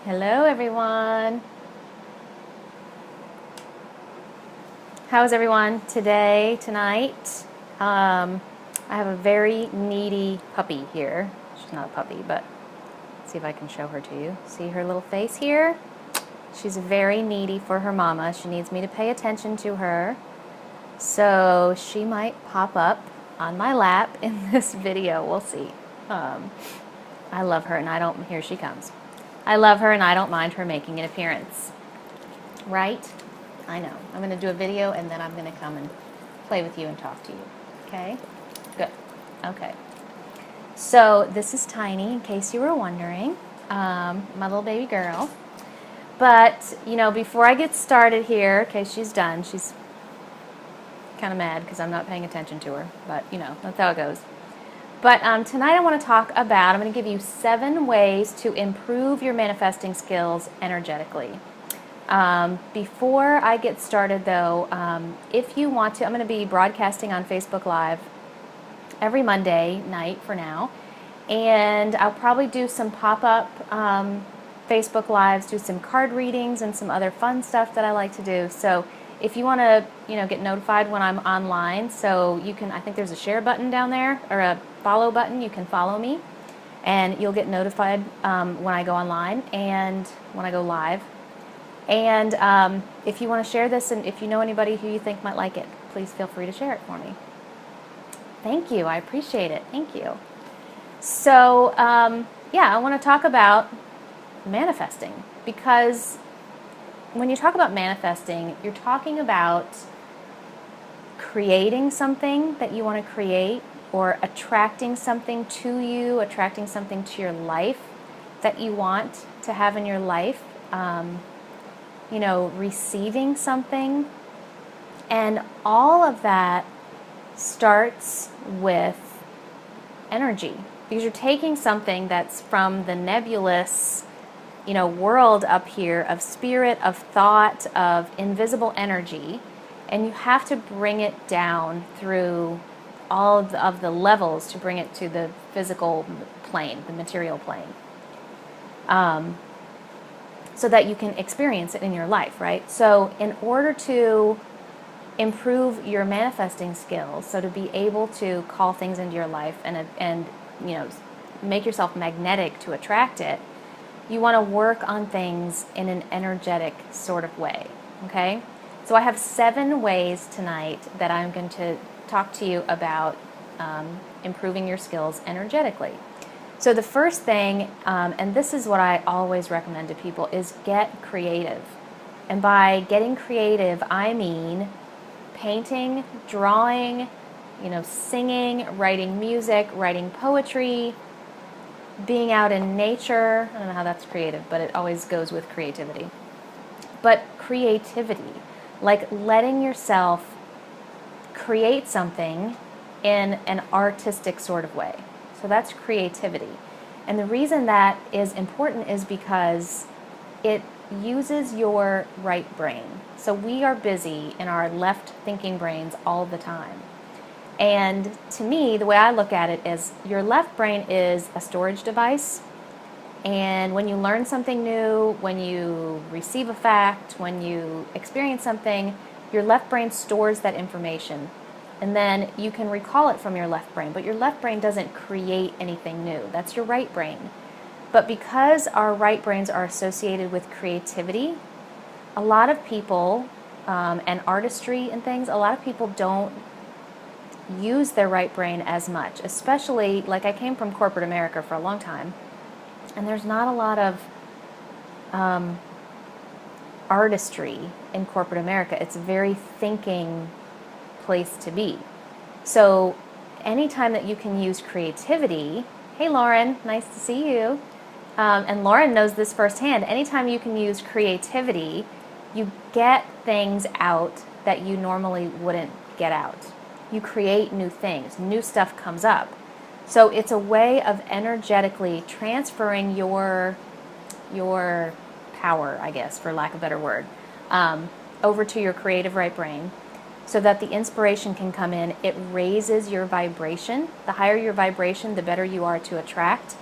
Hello, everyone. How's everyone today, tonight? I have a very needy puppy here. She's not a puppy, but let's see if I can show her to you. See her little face here? She's very needy for her mama. She needs me to pay attention to her. So she might pop up on my lap in this video. We'll see. I love her and I don't, here she comes. I love her and I don't mind her making an appearance. Right? I know. I'm going to do a video and then I'm going to come and play with you and talk to you. Okay? Good. Okay. So this is Tiny, in case you were wondering. My little baby girl. But, you know, before I get started here, okay, she's done. She's kind of mad because I'm not paying attention to her. But, you know, that's how it goes. But tonight I want to talk about, I'm going to give you 7 ways to improve your manifesting skills energetically. Before I get started though, if you want to, I'm going to be broadcasting on Facebook Live every Monday night for now. And I'll probably do some pop-up Facebook Lives, do some card readings and some other fun stuff that I like to do. So if you want to, you know, get notified when I'm online, so you can, I think there's a share button down there, or a follow button, you can follow me, and you'll get notified when I go online and when I go live. And if you want to share this, and if you know anybody who you think might like it, please feel free to share it for me. Thank you. I appreciate it. Thank you. So, yeah, I want to talk about manifesting, because when you talk about manifesting, you're talking about creating something that you want to create, or attracting something to you, attracting something to your life that you want to have in your life, you know, receiving something. And all of that starts with energy, because you're taking something that's from the nebulous, you know, world up here of spirit, of thought, of invisible energy, and you have to bring it down through all of the levels to bring it to the physical plane, the material plane, so that you can experience it in your life, right? So in order to improve your manifesting skills, so to be able to call things into your life and you know, make yourself magnetic to attract it, you want to work on things in an energetic sort of way, okay? So I have 7 ways tonight that I'm going to talk to you about improving your skills energetically. So the first thing, and this is what I always recommend to people, is get creative. And by getting creative, I mean painting, drawing, you know, singing, writing music, writing poetry, being out in nature. I don't know how that's creative, but it always goes with creativity. But creativity, like letting yourself create something in an artistic sort of way. So that's creativity. And the reason that is important is because it uses your right brain. So we are busy in our left thinking brains all the time. And to me, the way I look at it is your left brain is a storage device. And when you learn something new, when you receive a fact, when you experience something, your left brain stores that information. And then you can recall it from your left brain. But your left brain doesn't create anything new. That's your right brain. But because our right brains are associated with creativity, a lot of people, and artistry and things, a lot of people don't use their right brain as much, especially, like, I came from corporate America for a long time, and there's not a lot of artistry in corporate America. It's a very thinking place to be. So anytime that you can use creativity, hey Lauren, nice to see you, and Lauren knows this firsthand, anytime you can use creativity, you get things out that you normally wouldn't get out. You create new things, new stuff comes up. So it's a way of energetically transferring your power, I guess, for lack of a better word, over to your creative right brain, so that the inspiration can come in. It raises your vibration. The higher your vibration, the better you are to attract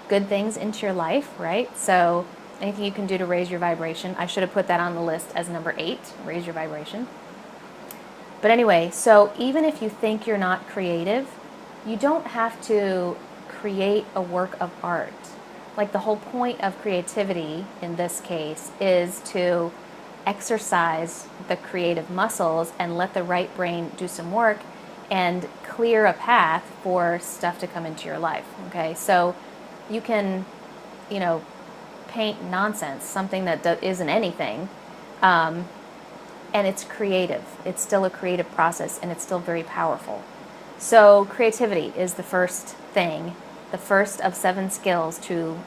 good things into your life, right? So anything you can do to raise your vibration. I should have put that on the list as number 8, raise your vibration. But anyway, so even if you think you're not creative, you don't have to create a work of art. Like the whole point of creativity in this case is to exercise the creative muscles and let the right brain do some work and clear a path for stuff to come into your life. Okay, so you can, paint nonsense, something that isn't anything, and it's creative. It's still a creative process, and it's still very powerful. So creativity is the first thing, the first of 7 skills to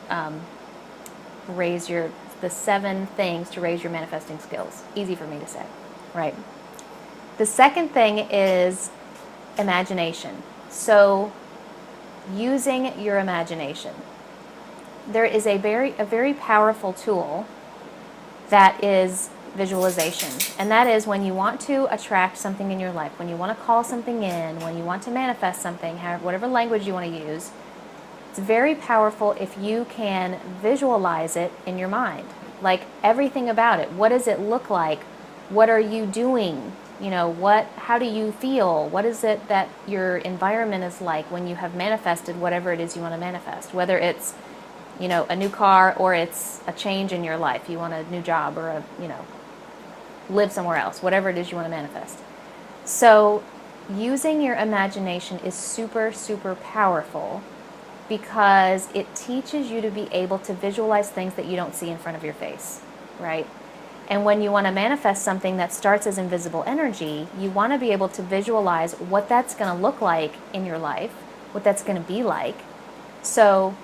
the 7 things to raise your manifesting skills. Easy for me to say, right? The second thing is imagination. So using your imagination. There is a very powerful tool that is visualization. And that is when you want to attract something in your life, when you want to call something in, when you want to manifest something, whatever language you want to use. It's very powerful if you can visualize it in your mind. Like everything about it. What does it look like? What are you doing? How do you feel? What is it that your environment is like when you have manifested whatever it is you want to manifest? Whether it's, a new car or it's a change in your life. You want a new job or live somewhere else, whatever it is you want to manifest. So using your imagination is super, super powerful because it teaches you to be able to visualize things that you don't see in front of your face, right? And when you want to manifest something that starts as invisible energy, you want to be able to visualize what that's going to look like in your life, what that's going to be like. So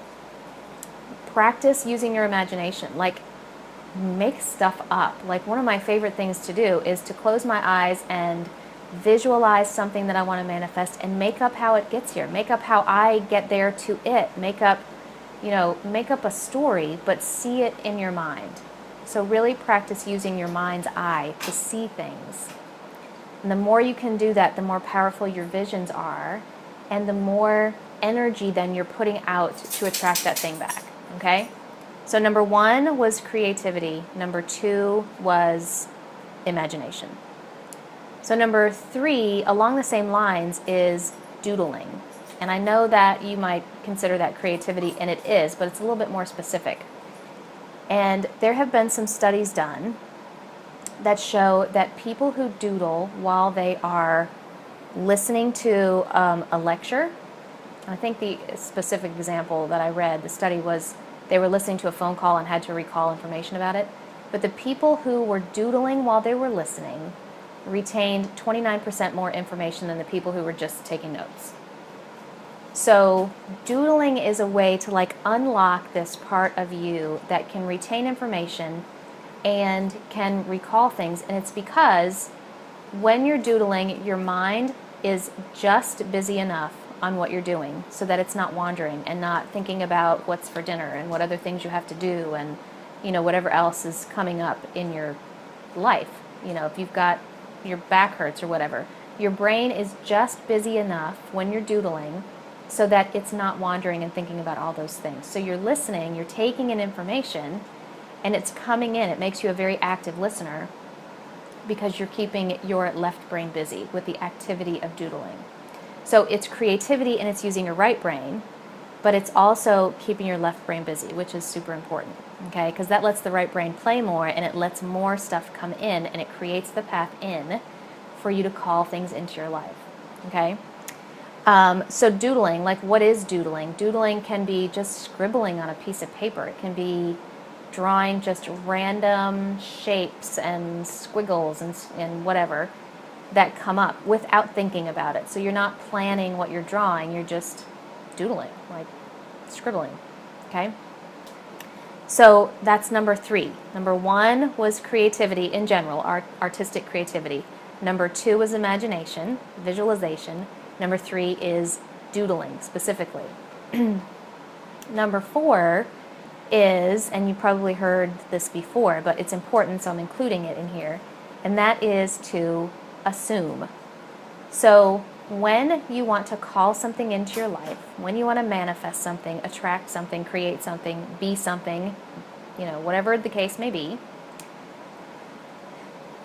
practice using your imagination. Like, make stuff up. Like, one of my favorite things to do is to close my eyes and visualize something that I want to manifest and make up how it gets here. Make up how I get there to it. Make up a story, but see it in your mind. So really practice using your mind's eye to see things. And the more you can do that, the more powerful your visions are, and the more energy then you're putting out to attract that thing back. Okay? So number 1 was creativity. Number 2 was imagination. So number 3, along the same lines, is doodling. And I know that you might consider that creativity, and it is, but it's a little bit more specific. And there have been some studies done that show that people who doodle while they are listening to a lecture, I think the specific example that I read, the study was they were listening to a phone call and had to recall information about it, but the people who were doodling while they were listening retained 29% more information than the people who were just taking notes. So doodling is a way to unlock this part of you that can retain information and can recall things. And it's because when you're doodling, your mind is just busy enough on what you're doing so that it's not wandering and not thinking about what's for dinner and what other things you have to do and whatever else is coming up in your life. If you've got your back hurts or whatever, your brain is just busy enough when you're doodling so that it's not wandering and thinking about all those things. So you're listening, you're taking in information, and it's coming in. It makes you a very active listener because you're keeping your left brain busy with the activity of doodling. So it's creativity and it's using your right brain, but it's also keeping your left brain busy, which is super important, okay? Because that lets the right brain play more and it lets more stuff come in and it creates the path in for you to call things into your life, okay? So doodling, what is doodling? Doodling can be just scribbling on a piece of paper. It can be drawing just random shapes and squiggles and whatever that come up without thinking about it. So you're not planning what you're drawing, you're just doodling, scribbling, okay? So that's number 3. Number 1 was creativity in general, artistic creativity. Number 2 was imagination, visualization. Number 3 is doodling specifically. Number 4 is, and you probably heard this before, but it's important, so I'm including it in here, and that is to assume. So when you want to call something into your life, when you want to manifest something, attract something, create something, be something, whatever the case may be,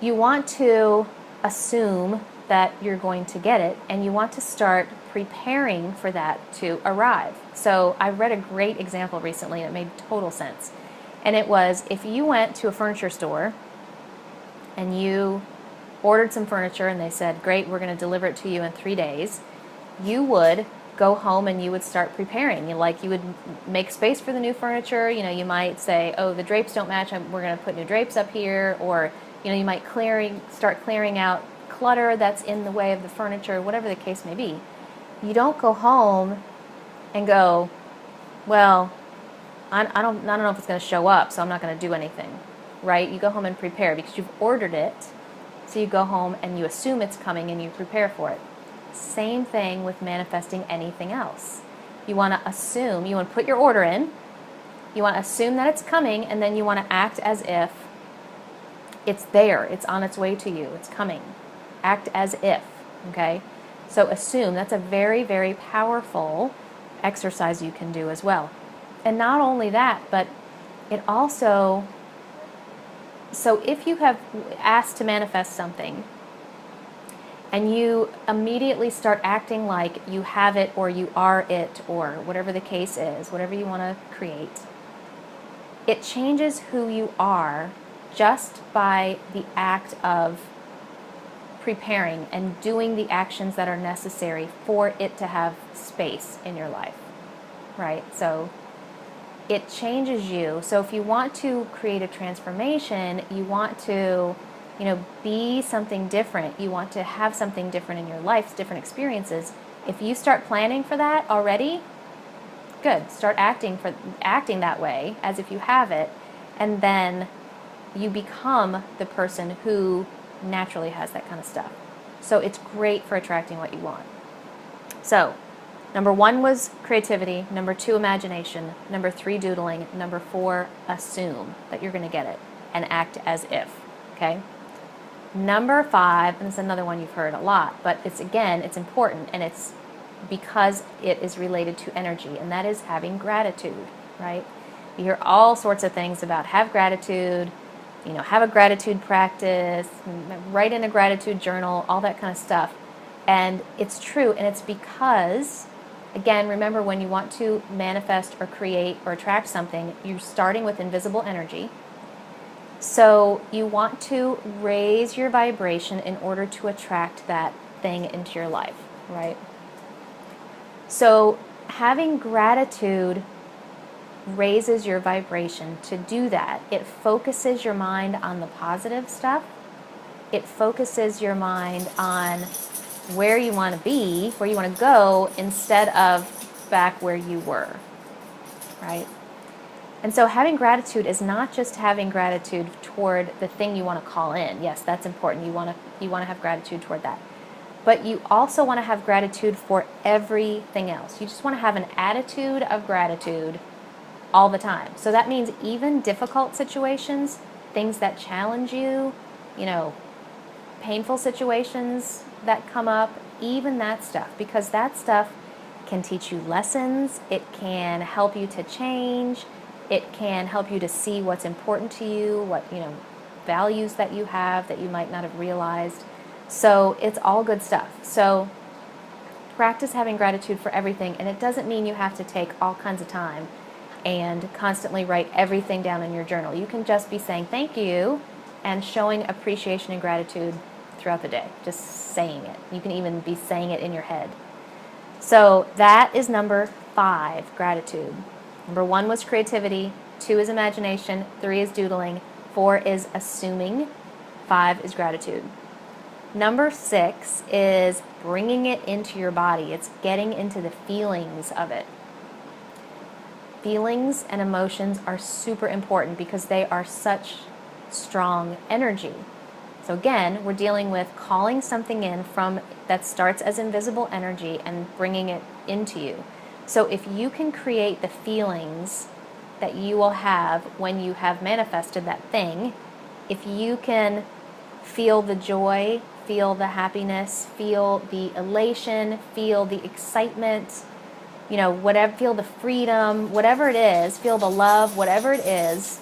you want to assume that you're going to get it, and you want to start preparing for that to arrive. So I read a great example recently that made total sense. And it was, if you went to a furniture store and you ordered some furniture and they said, great, we're going to deliver it to you in 3 days, you would go home and you would start preparing. You would make space for the new furniture. You might say, oh, the drapes don't match, we're going to put new drapes up here. Or you might start clearing out clutter that's in the way of the furniture, whatever the case may be. You don't go home and go, well, I don't know if it's going to show up, so I'm not going to do anything, right? You go home and prepare because you've ordered it. So you go home and you assume it's coming and you prepare for it. Same thing with manifesting anything else. You want to assume, you want to put your order in, you want to assume that it's coming, and then you want to act as if it's there, it's on its way to you, it's coming. Act as if, okay? So assume, that's a very, very powerful exercise you can do as well. And not only that, but it also, so if you have asked to manifest something and you immediately start acting like you have it or you are it or whatever the case is, whatever you want to create, it changes who you are just by the act of preparing and doing the actions that are necessary for it to have space in your life, right? So it changes you. So if you want to create a transformation, you want to, be something different. You want to have something different in your life, different experiences. If you start planning for that already, good. Start acting that way as if you have it, and then you become the person who naturally has that kind of stuff. So it's great for attracting what you want. So number 1 was creativity, number 2, imagination, number 3, doodling, number 4, assume that you're going to get it and act as if, okay? Number 5, and this is another one you've heard a lot, but it's important, and it's because it is related to energy, and that is having gratitude, right? You hear all sorts of things about have gratitude, have a gratitude practice, write in a gratitude journal, all that kind of stuff. And it's true, and it's because, again, remember, when you want to manifest or create or attract something, you're starting with invisible energy. So you want to raise your vibration in order to attract that thing into your life, right? So having gratitude raises your vibration. To do that, it focuses your mind on the positive stuff. It focuses your mind on where you want to be, where you want to go, instead of back where you were, right? And so having gratitude is not just having gratitude toward the thing you want to call in. Yes, that's important. You want to have gratitude toward that. But you also want to have gratitude for everything else. You just want to have an attitude of gratitude all the time. So that means even difficult situations, things that challenge you, painful situations that come up, even that stuff, because that stuff can teach you lessons. It can help you to change. It can help you to see what's important to you, what, values that you have that you might not have realized. So it's all good stuff. So practice having gratitude for everything, and it doesn't mean you have to take all kinds of time and constantly write everything down in your journal. You can just be saying thank you and showing appreciation and gratitude throughout the day, just saying it. You can even be saying it in your head. So that is number 5, gratitude. Number 1 was creativity, 2 is imagination, 3 is doodling, 4 is assuming, 5 is gratitude. Number 6 is bringing it into your body. It's getting into the feelings of it. Feelings and emotions are super important because they are such strong energy. So again, we're dealing with calling something in from that starts as invisible energy and bringing it into you. So if you can create the feelings that you will have when you have manifested that thing, if you can feel the joy, feel the happiness, feel the elation, feel the excitement, whatever, feel the freedom, whatever it is, feel the love, whatever it is,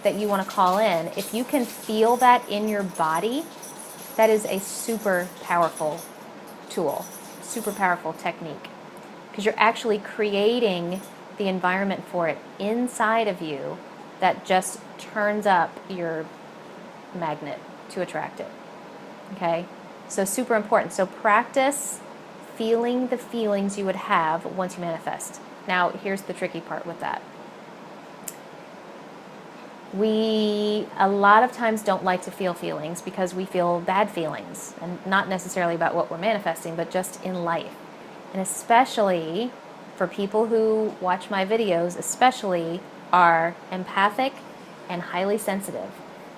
that you want to call in, if you can feel that in your body, that is a super powerful tool, super powerful technique, because you're actually creating the environment for it inside of you that just turns up your magnet to attract it. Okay? So super important. So practice feeling the feelings you would have once you manifest. Now, here's the tricky part with that. We a lot of times don't like to feel feelings because we feel bad feelings, and not necessarily about what we're manifesting, but just in life. And especially for people who watch my videos, especially are empathic and highly sensitive.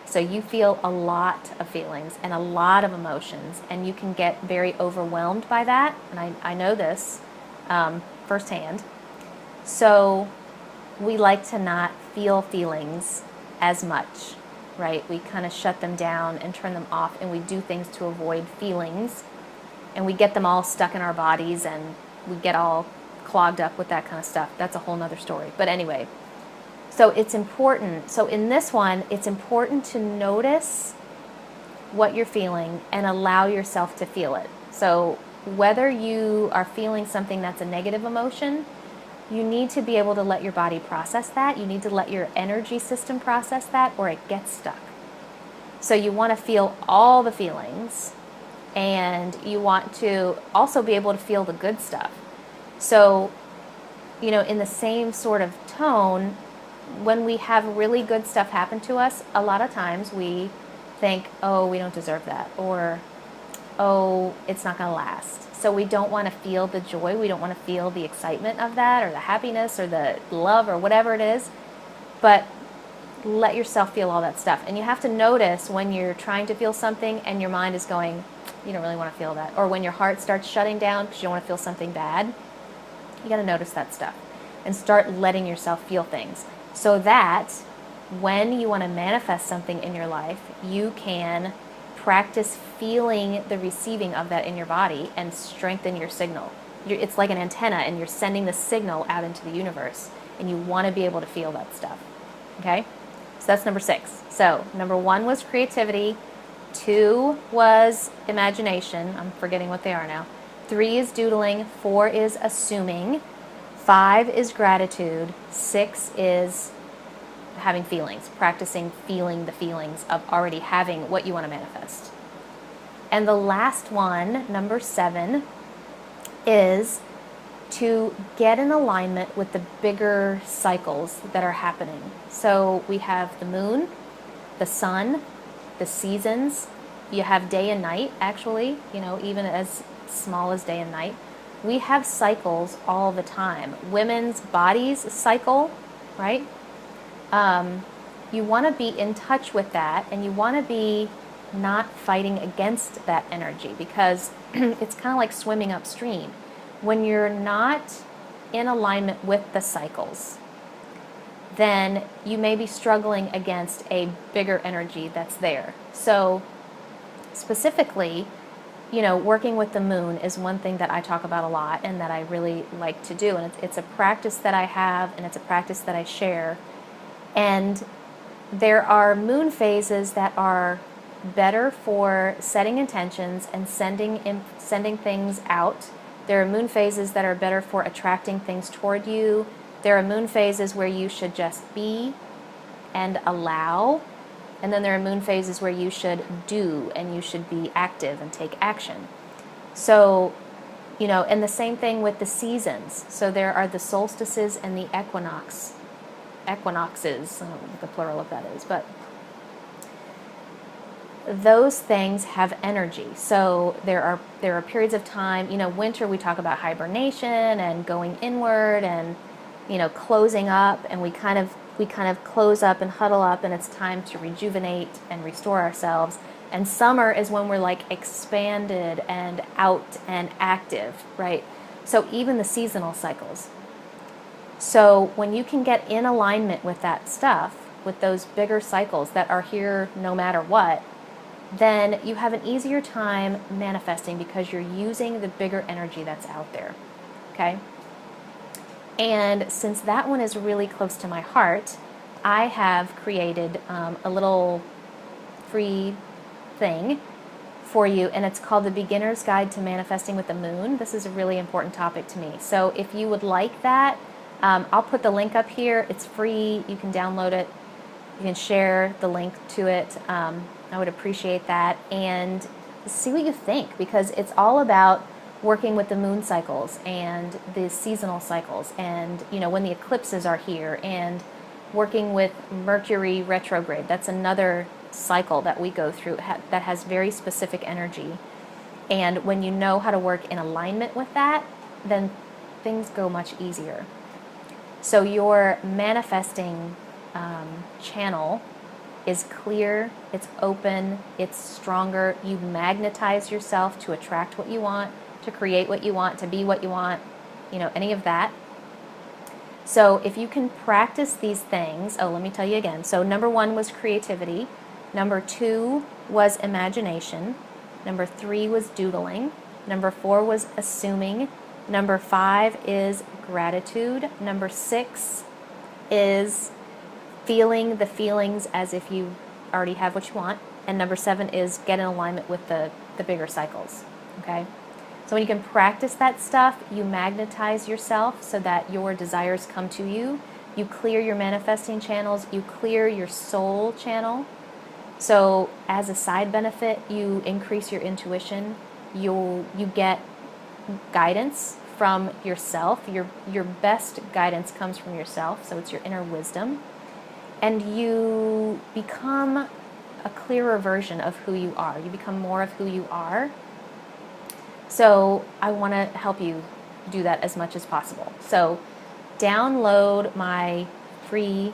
So you feel a lot of feelings and a lot of emotions, and you can get very overwhelmed by that. And I know this firsthand. So we like to not feel feelings as much, right? We kind of shut them down and turn them off, and we do things to avoid feelings, and we get them all stuck in our bodies, and we get all clogged up with that kind of stuff. That's a whole nother story. But anyway, so it's important. So in this one, it's important to notice what you're feeling and allow yourself to feel it. So whether you are feeling something that's a negative emotion, you need to be able to let your body process that. You need to let your energy system process that, or it gets stuck. So you want to feel all the feelings, and you want to also be able to feel the good stuff. So, you know, in the same sort of tone, when we have really good stuff happen to us, a lot of times we think, oh, we don't deserve that, or, oh, it's not going to last. So we don't want to feel the joy, we don't want to feel the excitement of that, or the happiness, or the love, or whatever it is, but let yourself feel all that stuff. And you have to notice when you're trying to feel something and your mind is going, you don't really want to feel that, or when your heart starts shutting down because you don't want to feel something bad. You got to notice that stuff and start letting yourself feel things, so that when you want to manifest something in your life, you can practice feeling the receiving of that in your body and strengthen your signal. It's like an antenna, and you're sending the signal out into the universe, and you want to be able to feel that stuff. Okay? So that's number 6. So number 1 was creativity. 2 was imagination. I'm forgetting what they are now. 3 is doodling. 4 is assuming. 5 is gratitude. 6 is having feelings, practicing feeling the feelings of already having what you want to manifest. And the last one, number 7, is to get in alignment with the bigger cycles that are happening. So we have the moon, the sun, the seasons. You have day and night, actually, you know, even as small as day and night. We have cycles all the time. Women's bodies cycle, right? You want to be in touch with that, and you want to be not fighting against that energy, because it's kind of like swimming upstream. When you're not in alignment with the cycles, then you may be struggling against a bigger energy that's there. So specifically, you know, working with the moon is one thing that I talk about a lot and that I really like to do. And it's a practice that I have, and it's a practice that I share. And there are moon phases that are better for setting intentions and sending things out. There are moon phases that are better for attracting things toward you. There are moon phases where you should just be and allow. And then there are moon phases where you should do, and you should be active and take action. So, you know, and the same thing with the seasons. So there are the solstices and the equinoxes. I don't know what the plural of that is, but those things have energy. So there are periods of time, you know, winter we talk about hibernation and going inward and, you know, closing up, and we kind of close up and huddle up, and it's time to rejuvenate and restore ourselves. And summer is when we're like expanded and out and active, right? So even the seasonal cycles. So when you can get in alignment with that stuff, with those bigger cycles that are here no matter what, then you have an easier time manifesting, because you're using the bigger energy that's out there, okay? And since that one is really close to my heart, I have created a little free thing for you, and it's called the Beginner's Guide to Manifesting with the Moon. This is a really important topic to me. So if you would like that, I'll put the link up here. It's free. You can download it. You can share the link to it. I would appreciate that. And see what you think, because it's all about working with the moon cycles and the seasonal cycles, and when the eclipses are here, and working with Mercury retrograde. That's another cycle that we go through that has very specific energy. And when you know how to work in alignment with that, then things go much easier. So your manifesting channel is clear, it's open, it's stronger. You magnetize yourself to attract what you want, to create what you want, to be what you want, any of that. So if you can practice these things, let me tell you again. So number 1 was creativity. Number 2 was imagination. Number 3 was doodling. Number 4 was assuming. Number 5 is gratitude. Number 6 is feeling the feelings as if you already have what you want. And number 7 is get in alignment with the bigger cycles. Okay? So when you can practice that stuff, you magnetize yourself so that your desires come to you. You clear your manifesting channels. You clear your soul channel. So as a side benefit, you increase your intuition. You get guidance from yourself. Your best guidance comes from yourself, so it's your inner wisdom. And you become a clearer version of who you are. You become more of who you are. So I want to help you do that as much as possible. So download my free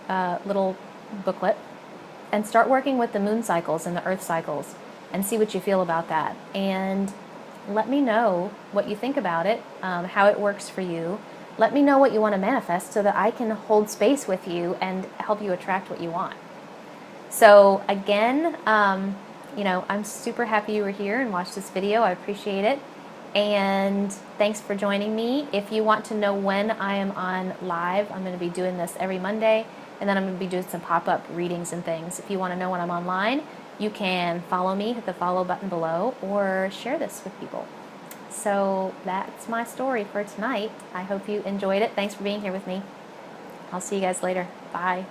little booklet and start working with the moon cycles and the earth cycles and see what you feel about that. And let me know what you think about it, how it works for you. Let me know what you want to manifest so that I can hold space with you and help you attract what you want. So again, I'm super happy you were here and watched this video. I appreciate it. And thanks for joining me. If you want to know when I am on live, I'm going to be doing this every Monday, and then I'm going to be doing some pop-up readings and things. If you want to know when I'm online, you can follow me, hit the follow button below, or share this with people. So that's my story for tonight. I hope you enjoyed it. Thanks for being here with me. I'll see you guys later. Bye.